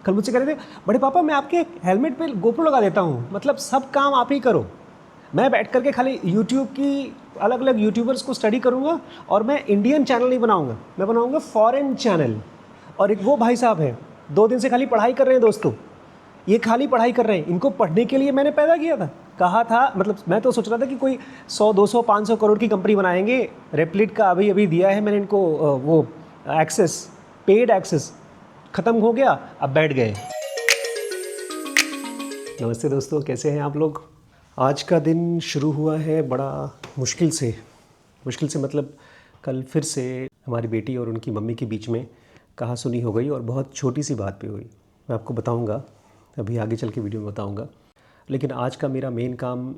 कल मुझसे कह रहे थे बड़े पापा मैं आपके हेलमेट पे गोप्रो लगा देता हूँ, मतलब सब काम आप ही करो। मैं बैठ करके खाली यूट्यूब की अलग अलग यूट्यूबर्स को स्टडी करूँगा और मैं इंडियन चैनल नहीं बनाऊँगा, मैं बनाऊँगा फॉरेन चैनल। और एक वो भाई साहब हैं 2 दिन से खाली पढ़ाई कर रहे हैं दोस्तों, ये खाली पढ़ाई कर रहे हैं। इनको पढ़ने के लिए मैंने पैदा किया था, कहा था, मतलब मैं तो सोच रहा था कि कोई 100 200 500 करोड़ की कंपनी बनाएंगे। रेपलिट का अभी अभी दिया है मैंने इनको वो एक्सेस, पेड एक्सेस ख़त्म हो गया, अब बैठ गए। नमस्ते दोस्तों, कैसे हैं आप लोग। आज का दिन शुरू हुआ है बड़ा मुश्किल से मतलब कल फिर से हमारी बेटी और उनकी मम्मी के बीच में कहा सुनी हो गई और बहुत छोटी सी बात पे हुई। मैं आपको बताऊंगा, अभी आगे चल के वीडियो में बताऊंगा। लेकिन आज का मेरा मेन काम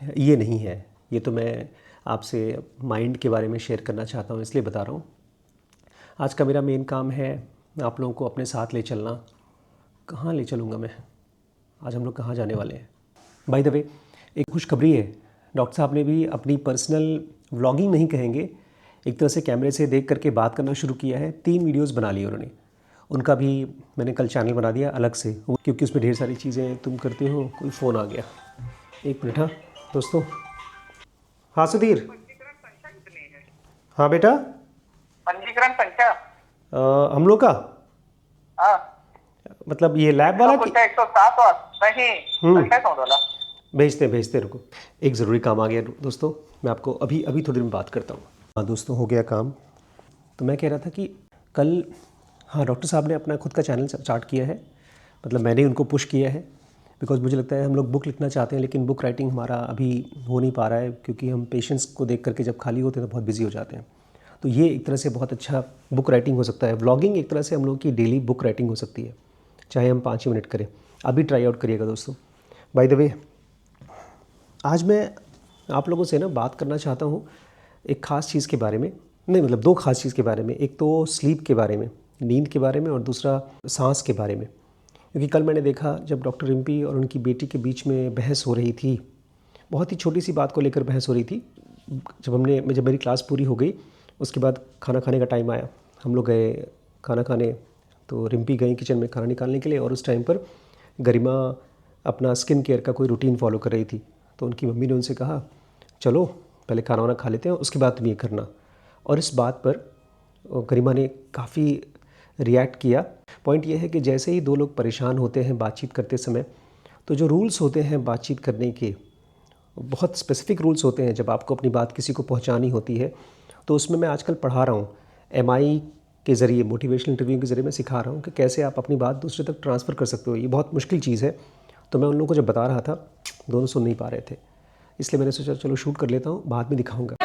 ये नहीं है, ये तो मैं आपसे माइंड के बारे में शेयर करना चाहता हूँ, इसलिए बता रहा हूँ। आज का मेरा मेन काम है आप लोगों को अपने साथ ले चलना। कहाँ ले चलूँगा मैं, आज हम लोग कहाँ जाने वाले हैं। बाय द वे, एक खुशखबरी है, डॉक्टर साहब ने भी अपनी पर्सनल व्लॉगिंग नहीं कहेंगे, एक तरह से कैमरे से देख करके बात करना शुरू किया है। 3 वीडियोस बना लिए उन्होंने, उनका भी मैंने कल चैनल बना दिया अलग से, क्योंकि उसमें ढेर सारी चीज़ें तुम करते हो। कोई फ़ोन आ गया, एक मिनट। हाँ दोस्तों, हाँ सुधीर, हाँ बेटा, पंजीकरण संख्या हम लोग का हाँ मतलब ये लैब वाला की 107 और नहीं संख्या कौन वाला भेजते रुको, एक ज़रूरी काम आ गया दोस्तों, मैं आपको अभी थोड़ी देर में बात करता हूँ। हाँ दोस्तों, हो गया काम। तो मैं कह रहा था कि कल, हाँ डॉक्टर साहब ने अपना खुद का चैनल स्टार्ट किया है, मतलब मैंने उनको पुश किया है, बिकॉज मुझे लगता है हम लोग बुक लिखना चाहते हैं लेकिन बुक राइटिंग हमारा अभी हो नहीं पा रहा है, क्योंकि हम पेशेंट्स को देख करके जब खाली होते हैं तो बहुत बिजी हो जाते हैं। तो ये एक तरह से बहुत अच्छा बुक राइटिंग हो सकता है। व्लॉगिंग एक तरह से हम लोग की डेली बुक राइटिंग हो सकती है, चाहे हम 5 ही मिनट करें। अभी ट्राई आउट करिएगा दोस्तों। बाय द वे, आज मैं आप लोगों से ना बात करना चाहता हूँ एक ख़ास चीज़ के बारे में, नहीं मतलब 2 ख़ास चीज़ के बारे में। एक तो स्लीप के बारे में, नींद के बारे में, और दूसरा सांस के बारे में। क्योंकि कल मैंने देखा जब डॉक्टर रिम्पी और उनकी बेटी के बीच में बहस हो रही थी, बहुत ही छोटी सी बात को लेकर बहस हो रही थी। जब मेरी क्लास पूरी हो गई, उसके बाद खाना खाने का टाइम आया, हम लोग गए खाना खाने। तो रिम्पी गई किचन में खाना निकालने के लिए, और उस टाइम पर गरिमा अपना स्किन केयर का कोई रूटीन फॉलो कर रही थी। तो उनकी मम्मी ने उनसे कहा चलो पहले खाना वाना खा लेते हैं, उसके बाद तुम ये करना। और इस बात पर गरिमा ने काफ़ी रिएक्ट किया। पॉइंट ये है कि जैसे ही 2 लोग परेशान होते हैं बातचीत करते समय, तो जो रूल्स होते हैं बातचीत करने के, बहुत स्पेसिफिक रूल्स होते हैं जब आपको अपनी बात किसी को पहुंचानी होती है। तो उसमें मैं आजकल पढ़ा रहा हूँ, MI के ज़रिए, मोटिवेशनल इंटरव्यू के ज़रिए मैं सिखा रहा हूँ कि कैसे आप अपनी बात दूसरे तक ट्रांसफ़र कर सकते हो। ये बहुत मुश्किल चीज़ है। तो मैं उन लोगों को जब बता रहा था, दोनों सुन नहीं पा रहे थे, इसलिए मैंने सोचा चलो शूट कर लेता हूँ, बाद में दिखाऊंगा।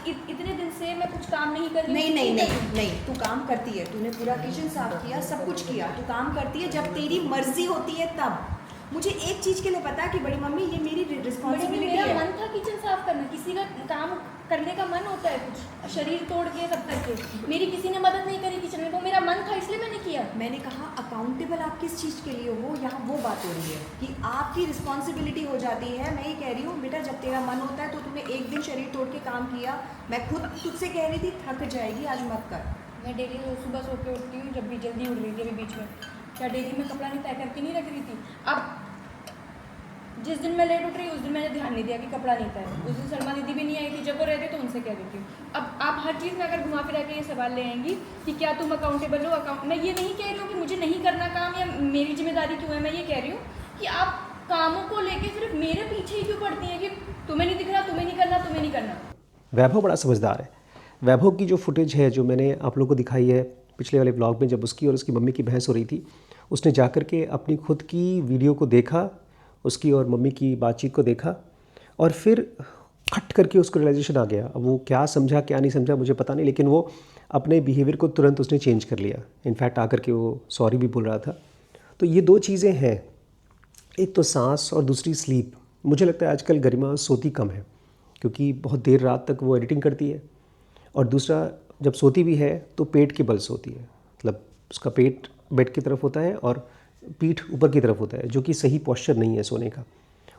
इतने दिन से मैं कुछ काम नहीं कर रही। नहीं, तू काम करती है, तूने पूरा किचन साफ किया, सब कुछ किया, तू काम करती है जब तेरी मर्जी होती है तब। मुझे एक चीज के लिए पता है कि बड़ी मम्मी ये मेरी रिस्पॉन्सिबिलिटी है। मेरा मन था किचन साफ करना, किसी का काम करने का मन होता है, कुछ शरीर तोड़ के सब करके। मेरी किसी ने मदद नहीं करी किचन में, तो मेरा मन था इसलिए मैंने किया। मैंने कहा अकाउंटेबल आप किस चीज़ के लिए हो, यहाँ वो बात हो रही है कि आपकी रिस्पॉन्सिबिलिटी हो जाती है। मैं ये कह रही हूँ बेटा, जब तेरा मन होता है तो तूने एक दिन शरीर तोड़ के काम किया। मैं खुद तुझसे कह रही थी थक जाएगी, आज मत कर। मैं डेली सुबह सो के उठती हूँ, जब भी जल्दी उठ रही थी अभी बीच में, क्या डेली में कपड़ा नहीं तय करके नहीं रख रही थी। अब जिस दिन मैं लेट उठ रही उस दिन मैंने ध्यान नहीं दिया कि कपड़ा नहीं था। उस दिन सलमा दीदी भी नहीं आई थी, जब वो रहते तो उनसे कह देती हूँ। अब आप हर चीज़ में अगर घुमा फिरा के ये सवाल ले आएंगी कि क्या तुम अकाउंटेबल हो। मैं ये नहीं कह रही हूँ कि मुझे नहीं करना काम या मेरी जिम्मेदारी क्यों है। मैं ये कह रही हूँ कि आप कामों को लेके सिर्फ मेरे पीछे ही क्यों पड़ती हैं कि तुम्हें नहीं दिख रहा, तुम्हें नहीं करना, तुम्हें नहीं करना। वैभव बड़ा समझदार है। वैभव की जो फुटेज है जो मैंने आप लोगों को दिखाई है पिछले वाले व्लॉग में, जब उसकी और उसकी मम्मी की बहस हो रही थी, उसने जा कर के अपनी खुद की वीडियो को देखा, उसकी और मम्मी की बातचीत को देखा, और फिर खट करके उसको रियलाइजेशन आ गया। अब वो क्या समझा क्या नहीं समझा मुझे पता नहीं, लेकिन वो अपने बिहेवियर को तुरंत उसने चेंज कर लिया। इनफैक्ट आकर के वो सॉरी भी बोल रहा था। तो ये 2 चीज़ें हैं, एक तो सांस और दूसरी स्लीप। मुझे लगता है आजकल गरिमा सोती कम है, क्योंकि बहुत देर रात तक वो एडिटिंग करती है, और दूसरा जब सोती भी है तो पेट के बल सोती है, मतलब उसका पेट बेड की तरफ होता है और पीठ ऊपर की तरफ होता है, जो कि सही पोस्चर नहीं है सोने का।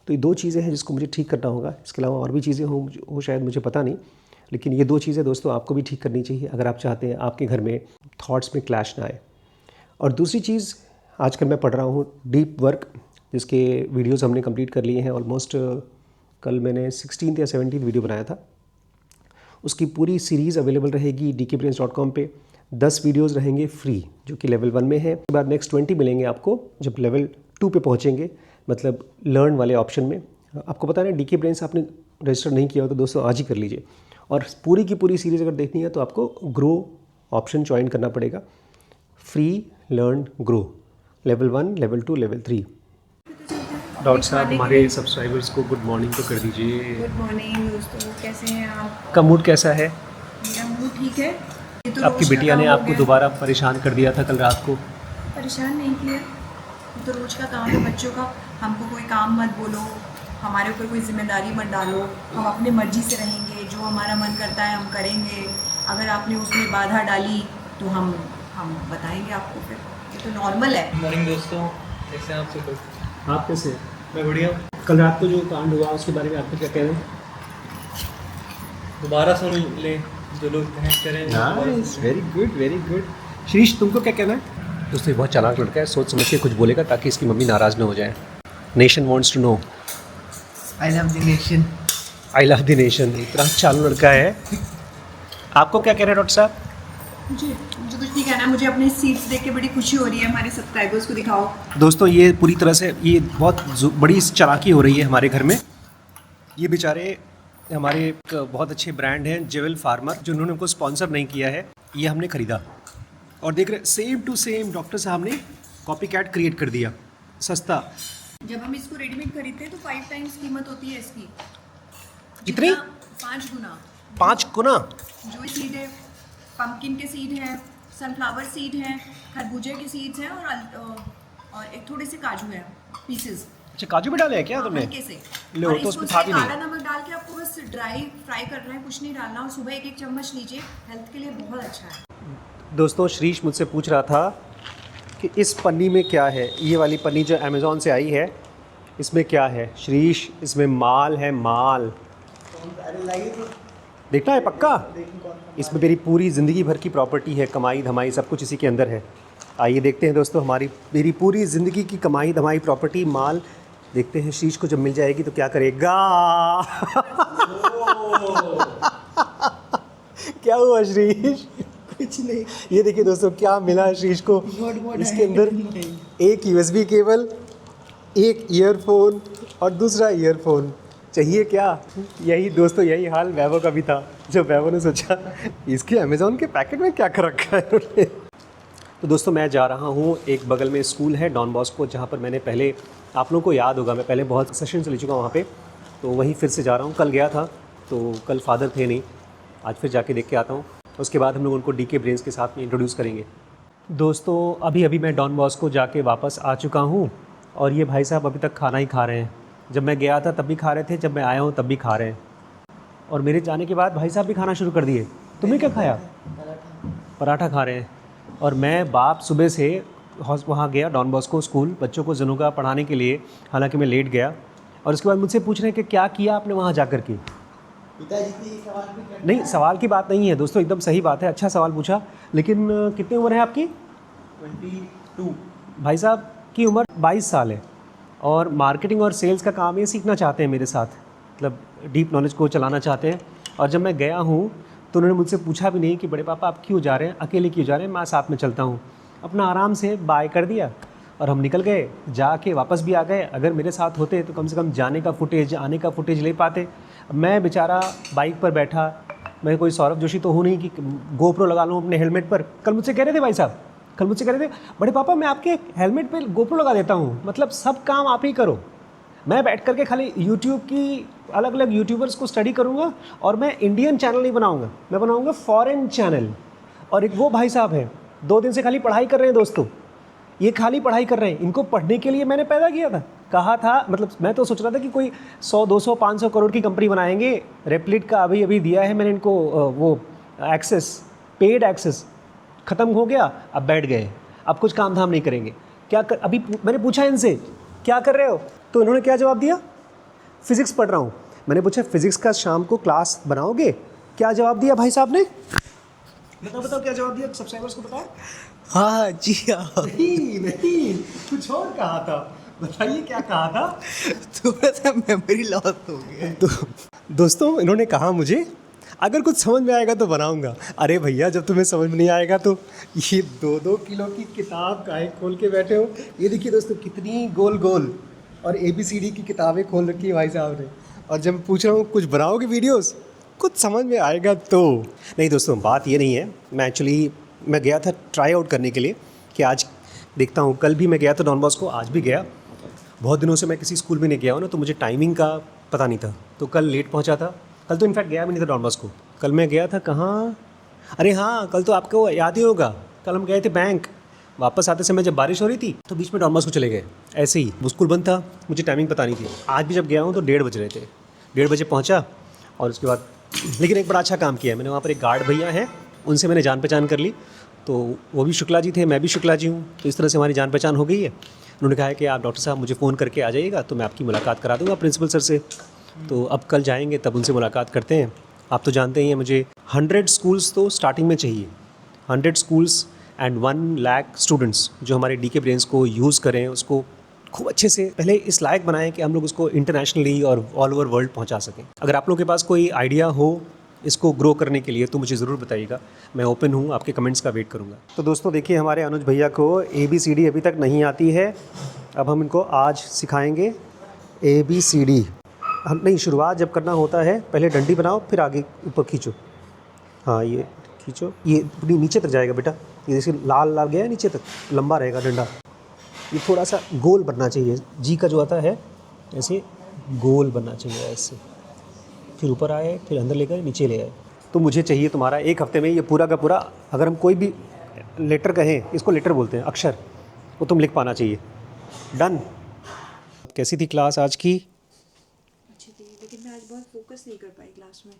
तो ये 2 चीज़ें हैं जिसको मुझे ठीक करना होगा। इसके अलावा और भी चीज़ें हो शायद, मुझे पता नहीं, लेकिन ये 2 चीज़ें दोस्तों आपको भी ठीक करनी चाहिए अगर आप चाहते हैं आपके घर में थॉट्स में क्लैश ना आए। और दूसरी चीज़, आजकल मैं पढ़ रहा हूँ डीप वर्क, जिसके वीडियोस हमने कंप्लीट कर लिए हैं ऑलमोस्ट। कल मैंने 16 या 17 वीडियो बनाया था। उसकी पूरी सीरीज़ अवेलेबल रहेगी dkbrains.com पे। 10 वीडियोस रहेंगे फ्री, जो कि लेवल 1 में है। उसके बाद नेक्स्ट 20 मिलेंगे आपको जब लेवल 2 पे पहुँचेंगे, मतलब लर्न वाले ऑप्शन में। आपको पता है ना, DK ब्रेन्स आपने रजिस्टर नहीं किया हो तो दोस्तों आज ही कर लीजिए। और पूरी की पूरी सीरीज़ अगर देखनी है तो आपको ग्रो ऑप्शन ज्वाइन करना पड़ेगा। Free learn grow level 1, level 2, level 3। Doctor साहब, हमारे सब्सक्राइबर्स को गुड मॉर्निंग तो कर दीजिए। गुड मॉर्निंग दोस्तों, कैसे हैं आप? का मूड कैसा है? मेरा मूड ठीक है। ये तो आपकी रोज का बिटिया ने काम हो आपको गया। दोबारा परेशान कर दिया था कल रात को। परेशान नहीं किया, ये तो रोज का काम है बच्चों का। हमको कोई काम मत बोलो, हमारे ऊपर कोई जिम्मेदारी मत डालो। हम अपने मर्जी से रहेंगे, जो हमारा मन करता है हम करेंगे। अगर आपने उसमें बाधा डाली तो हम बताएंगे आपको, फिर ये तो नॉर्मल है। मॉर्निंग दोस्तों, कैसे हैं आप सब लोग? आप कैसे? मैं बढ़िया। कल रात को जो कांड हुआ उसके बारे में आपको क्या कह रहे हैं? दोबारा सुन लें जो लोग बहस करें। Very good, very good. शीश, तुमको क्या कहना है? दोस्तों ये बहुत चालाक लड़का है, सोच समझ के कुछ बोलेगा ताकि इसकी मम्मी नाराज़ ना हो जाए। Nation wants to know. I love the nation. I love the nation. इतना चालू लड़का है। आपको क्या कह रहे हैं डॉक्टर साहब? मुझे कुछ नहीं कहना, मुझे अपने सीट्स देख के बड़ी खुशी हो रही है। हमारे सब्सक्राइबर्स को दिखाओ। दोस्तों ये पूरी तरह से ये बहुत बड़ी चालाकी हो रही है हमारे घर में। ये बेचारे हमारे एक बहुत अच्छे ब्रांड हैं जेवल फार्मर, जिन्होंने हमको स्पॉन्सर नहीं किया है। ये हमने ख़रीदा और देख रहे सेम टू सेम डॉक्टर साहब ने कॉपी कैट क्रिएट कर दिया, सस्ता। जब हम इसको रेडीमेड खरीदते हैं तो 5 टाइम्स कीमत होती है इसकी। कितनी? 5 गुना। 5 गुना। जो सीड है, पंपकिन के सीड हैं, सनफ्लावर सीड हैं, खरबूजे के सीड्स हैं और एक थोड़े से काजू हैं पीसेस। अच्छा, काजू भी डाले हैं क्या तुमने? हल्के से। लो, और तो इसको उसमें था भी नहीं। काला नमक डाल के आपको बस ड्राई फ्राई करना है, कुछ नहीं डालना। और सुबह 1-1 चम्मच लीजिए, हेल्थ के लिए बहुत अच्छा है। दोस्तों श्रीश मुझसे पूछ रहा था कि इस पन्नी में क्या है। ये वाली पन्नी जो अमेज़ॉन से आई है, इसमें क्या है? श्रीश, इसमें माल है, माल। देखना है पक्का? इसमें मेरी पूरी ज़िंदगी भर की प्रॉपर्टी है, कमाई धमाई सब कुछ इसी के अंदर है। आइए देखते हैं दोस्तों, मेरी पूरी ज़िंदगी की कमाई धमाई प्रॉपर्टी माल। देखते हैं श्रीश को जब मिल जाएगी तो क्या करेगा। क्या हुआ श्रीश? कुछ नहीं। ये देखिए दोस्तों क्या मिला श्रीश को। इसके अंदर एक USB केबल, एक ईयरफोन और दूसरा ईयरफोन। चाहिए क्या? यही दोस्तों, यही हाल वैभव का भी था। जब वैभव ने सोचा इसके अमेज़ॉन के पैकेट में क्या कर रखा है उन्होंने। तो दोस्तों मैं जा रहा हूँ, एक बगल में स्कूल है डॉन बॉस्को, जहाँ पर मैंने पहले, आप लोगों को याद होगा, मैं पहले बहुत सेशन ले चुका हूँ वहाँ पे। तो वहीं फिर से जा रहा हूँ। कल गया था तो कल फादर थे नहीं, आज फिर जाके देख के आता हूँ। उसके बाद हम लोग उनको DK ब्रेन्स के साथ में इंट्रोड्यूस करेंगे। दोस्तों अभी मैं डॉन बॉस्को जाके वापस आ चुका हूँ और ये भाई साहब अभी तक खाना ही खा रहे हैं। जब मैं गया था तब भी खा रहे थे, जब मैं आया हूँ तब भी खा रहे हैं, और मेरे जाने के बाद भाई साहब भी खाना शुरू कर दिए। तुमने क्या खाया? पराठा खा रहे हैं। और मैं बाप सुबह से वहाँ गया डॉन बॉस्को स्कूल, बच्चों को जनुगा पढ़ाने के लिए, हालांकि मैं लेट गया। और उसके बाद मुझसे पूछ रहे हैं कि क्या किया आपने वहाँ जा कर के। नहीं, सवाल की बात नहीं है दोस्तों, एकदम सही बात है, अच्छा सवाल पूछा। लेकिन कितनी उम्र है आपकी? 22। भाई साहब की उम्र 22 साल है और मार्केटिंग और सेल्स का काम ये सीखना चाहते हैं मेरे साथ, मतलब डीप नॉलेज को चलाना चाहते हैं। और जब मैं गया हूँ तो उन्होंने मुझसे पूछा भी नहीं कि बड़े पापा आप क्यों जा रहे हैं, अकेले क्यों जा रहे हैं, मैं साथ में चलता हूँ। अपना आराम से बाय कर दिया और हम निकल गए, जाके वापस भी आ गए। अगर मेरे साथ होते तो कम से कम जाने का फुटेज, आने का फुटेज ले पाते। मैं बेचारा बाइक पर बैठा, मैं कोई सौरभ जोशी तो हूँ नहीं कि गोप्रो लगा लूँ अपने हेलमेट पर। कल मुझसे कह रहे थे भाई साहब, कल मुझसे कह रहे थे बड़े पापा मैं आपके हेलमेट पे गोप्रो लगा देता हूँ, मतलब सब काम आप ही करो। मैं बैठ करके खाली यूट्यूब की अलग अलग यूट्यूबर्स को स्टडी करूँगा और मैं इंडियन चैनल नहीं बनाऊँगा, मैं बनाऊँगा फॉरेन चैनल। और एक वो भाई साहब हैं 2 दिन से खाली पढ़ाई कर रहे हैं दोस्तों, ये खाली पढ़ाई कर रहे हैं। इनको पढ़ने के लिए मैंने पैदा किया था, कहा था, मतलब मैं तो सोच रहा था कि कोई 100, 200, 500 करोड़ की कंपनी बनाएंगे। रेपलिट का अभी दिया है मैंने इनको वो एक्सेस, पेड एक्सेस ख़त्म हो गया, अब बैठ गए, अब कुछ काम धाम नहीं करेंगे। क्या कर, अभी मैंने पूछा इनसे क्या कर रहे हो, तो इन्होंने क्या जवाब दिया? फिज़िक्स पढ़ रहा हूँ। मैंने पूछा फिज़िक्स का शाम को क्लास बनाओगे? क्या जवाब दिया भाई साहब ने? बताओ क्या जवाब दिया, सब्सक्राइबर्स को बताओ। हाँ जी हाँ नहीं नहीं, कुछ और कहा था, बताइए क्या कहा था। थोड़ा सा मेमोरी लॉस हो गया। तो दोस्तों इन्होंने कहा मुझे अगर कुछ समझ में आएगा तो बनाऊंगा। अरे भैया जब तुम्हें समझ में नहीं आएगा तो ये 2-2 किलो की किताब काहे खोल के बैठे हो। ये देखिए दोस्तों कितनी गोल गोल और ABCD की किताबें खोल रखी है भाई साहब ने। और जब मैं पूछ रहा हूँ कुछ बनाओगे वीडियोस, कुछ समझ में आएगा तो। नहीं दोस्तों बात ये नहीं है, मैं गया था ट्राई आउट करने के लिए कि आज देखता हूँ। कल भी मैं गया था डॉन बॉस्को, आज भी गया। बहुत दिनों से मैं किसी स्कूल में नहीं गया हूँ ना, तो मुझे टाइमिंग का पता नहीं था, तो कल लेट पहुँचा था। कल तो इनफैक्ट गया भी नहीं था डॉन बॉस्को। कल मैं गया था कहाँ, अरे हाँ कल तो आपको याद ही होगा, कल हम गए थे बैंक। वापस आते समय जब बारिश हो रही थी तो बीच में डॉन बॉस्को चले गए ऐसे ही, वो स्कूल बंद था, मुझे टाइमिंग पता नहीं थी। आज भी जब गया हूँ तो 1:30 बज रहे थे, 1:30 बजे पहुँचा। और उसके बाद लेकिन एक बड़ा अच्छा काम किया मैंने, वहाँ पर एक गार्ड भैया हैं, उनसे मैंने जान पहचान कर ली। तो वो भी शुक्ला जी थे, मैं भी शुक्ला जी हूँ, तो इस तरह से हमारी जान पहचान हो गई है। उन्होंने कहा है कि आप डॉक्टर साहब मुझे फ़ोन करके आ जाइएगा तो मैं आपकी मुलाकात करा दूँगा प्रिंसिपल सर से। तो अब कल जाएंगे तब उनसे मुलाकात करते हैं। आप तो जानते ही हैं मुझे 100 स्कूल्स तो स्टार्टिंग में चाहिए, 100 स्कूल्स एंड 1 लाख स्टूडेंट्स जो हमारे DK ब्रेन्स को यूज़ करें, उसको खूब अच्छे से पहले इस लायक बनाएं कि हम लोग उसको इंटरनेशनली और ऑल ओवर वर्ल्ड पहुंचा सकें। अगर आप लोगों के पास कोई आइडिया हो इसको ग्रो करने के लिए तो मुझे ज़रूर बताइएगा, मैं ओपन हूँ, आपके कमेंट्स का वेट करूँगा। तो दोस्तों देखिए हमारे अनुज भैया को ABCD अभी तक नहीं आती है, अब हम इनको आज सिखाएंगे ABCD। हम नहीं, शुरुआत जब करना होता है पहले डंडी बनाओ फिर आगे ऊपर खींचो। हाँ ये खींचो, ये पूरी नीचे तक जाएगा बेटा, ये जैसे लाल लाल गया नीचे तक, लंबा रहेगा डंडा। ये थोड़ा सा गोल बनना चाहिए, जी का जो आता है ऐसे गोल बनना चाहिए ऐसे, फिर ऊपर आए फिर अंदर ले गए नीचे ले आए। तो मुझे चाहिए तुम्हारा 1 हफ्ते में ये पूरा का पूरा, अगर हम कोई भी लेटर कहें, इसको लेटर बोलते हैं, अक्षर, वो तुम लिख पाना चाहिए। डन। कैसी थी क्लास आज की? अच्छी थी, लेकिन मैं आज बहुत फोकस नहीं कर पाई क्लास में।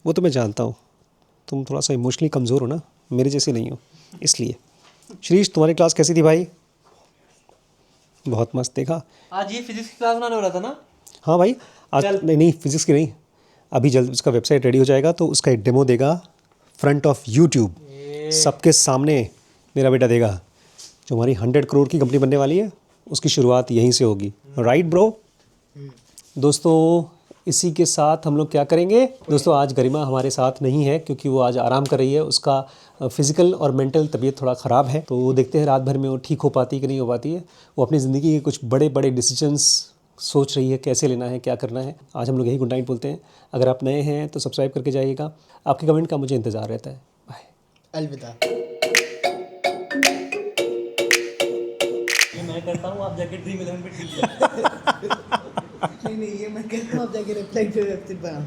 वो तो मैं जानता हूँ, तुम थोड़ा सा इमोशनली कमज़ोर हो ना, मेरे जैसे नहीं हो इसलिए। श्रीश तुम्हारी क्लास कैसी थी भाई? बहुत मस्त। देखा आज ये फिजिक्स की क्लास बनाने वाला था ना? हाँ भाई आज नहीं फिजिक्स की नहीं, अभी जल्द उसका वेबसाइट रेडी हो जाएगा तो उसका एक डेमो देगा फ्रंट ऑफ यूट्यूब, सबके सामने मेरा बेटा देगा। जो हमारी 100 करोड़ की कंपनी बनने वाली है उसकी शुरुआत यहीं से होगी, राइट ब्रो? दोस्तों इसी के साथ हम लोग क्या करेंगे दोस्तों, आज गरिमा हमारे साथ नहीं है क्योंकि वो आज आराम कर रही है, उसका फिज़िकल और मेंटल तबीयत थोड़ा ख़राब है। तो देखते हैं रात भर में वो ठीक हो पाती है कि नहीं हो पाती है। वो अपनी ज़िंदगी के कुछ बड़े बड़े डिसीजंस सोच रही है, कैसे लेना है, क्या करना है। आज हम लोग यही गुड नाइट बोलते हैं। अगर आप नए हैं तो सब्सक्राइब करके जाइएगा, आपके कमेंट का मुझे इंतज़ार रहता है। बाय, अलविदा। ये मैं करता हूँ, आप जाके Dream11 पे ठीक है। नहीं ये मैं करता हूँ, आप जाके वेबसाइट पे बनाओ।